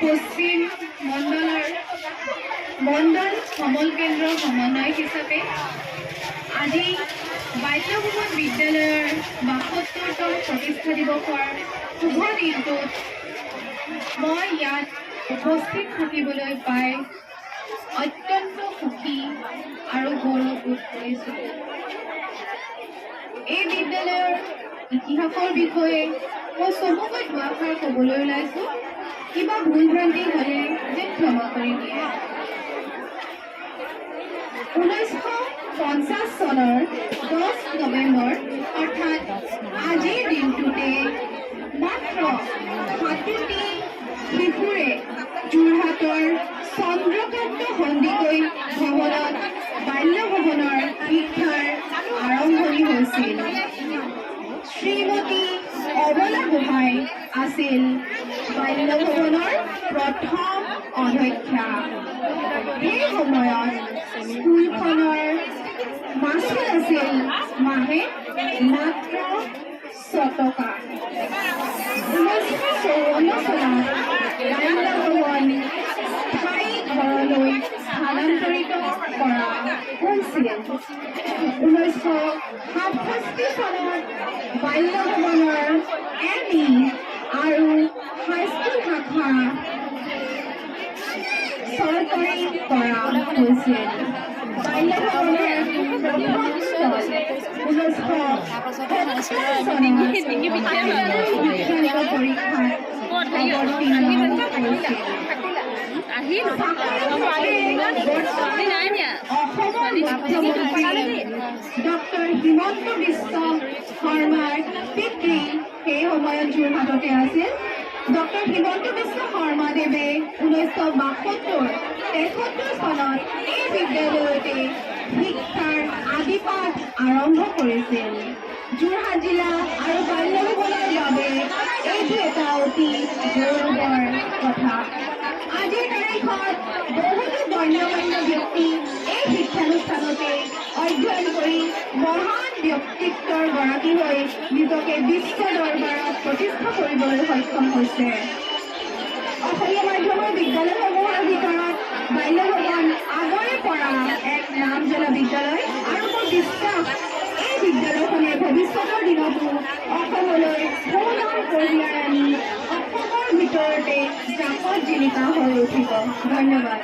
পশ্চিম মণ্ডল সমল কেন্দ্ৰৰ সমন্বয়ক হিচাপে আজি বাল্যভৱন বিদ্যালয়ৰ ৭২তম প্ৰতিষ্ঠা দিৱসৰ শুভ দিনটোত মই ইয়াত উপস্থিত থাকিবলৈ পাই অত্যন্ত সুখী আৰু গৌৰৱবোধ কৰিছোঁ। এই বিদ্যালয়ৰ ইতিহাসৰ বিষয়ে মই চমুকৈ দুআষাৰ ক'বলৈ ওলাইছোঁ। কিবা ভুল ভ্ৰান্তি হ'লে যেন ক্ষমা কৰি দিয়ে। 1950 চনৰ 10 নৱেম্বৰ অৰ্থাৎ আজিৰ দিনটোতে মাত্ৰ 7টি শিশুৰে যোৰহাটৰ চন্দ্ৰকান্ত সন্দিকৈ ভৱনত বাল্যভৱনৰ শিক্ষাৰ আৰম্ভণি হৈছিল। শ্ৰীমতী অবলা গোহাঁই আছিল বাল্যভৱনৰ প্ৰথম অধ্যক্ষা। সেই সময়ত স্কুলখনৰ মাচুল আছিল মাহে মাত্ৰ 6 টকা। 1954 চনত বাল্যভৱন স্থায়ী ঘৰলৈ স্থানান্তৰিত কৰা হৈছিল। 1967 চনত বাল্যভৱনৰ এম.ই. আৰু হাইস্কুল শাখা চৰকাৰী কৰা হৈছিল। বাল্যভৱনৰ প্ৰথম স্থল 1970 চনত শিক্ষান্ত পৰীক্ষাত অৱতীৰ্ণ হৈছিল। অসমৰ মুখ্যমন্ত্ৰী ডক্টৰ হিমন্ত বিশ্ব শৰ্মাৰ পিতৃ সেই সময়ত যোৰহাটতে আছিল। ডক্টৰ হিমন্ত বিশ্ব শৰ্মাদেৱে 1972-73 চনত এই বিদ্যালয়তে শিক্ষাৰ আদিপাঠ আৰম্ভ কৰিছিল। যোৰহাট জিলা আৰু বাল্যভৱনৰ বাবে এইটো এটা অতি গৌৰৱৰ কথা। আজিৰ তাৰিখত বহুতো গণ্যমান্য ব্যক্তি এই শিক্ষানুষ্ঠানতে অধ্যয়ন কৰি মহান ব্যক্তিত্বৰ গৰাকী হৈ নিজকে বিশ্ব দৰবাৰত প্ৰতিষ্ঠা কৰিবলৈ সক্ষম হৈছে। অসমীয়া মাধ্যমৰ বিদ্যালয়সমূহৰ ভিতৰত বাল্যভৱন আগৰে পৰা এক নামজ্বলা বিদ্যালয় আৰু মোৰ বিশ্বাস এই বিদ্যালয়খনে ভৱিষ্যতৰ দিনতো অসমলৈ সুনাম কঢ়িয়াই আনি অসমৰ ভিতৰতে জাকত জিলিকা হৈ উঠিব। ধন্যবাদ।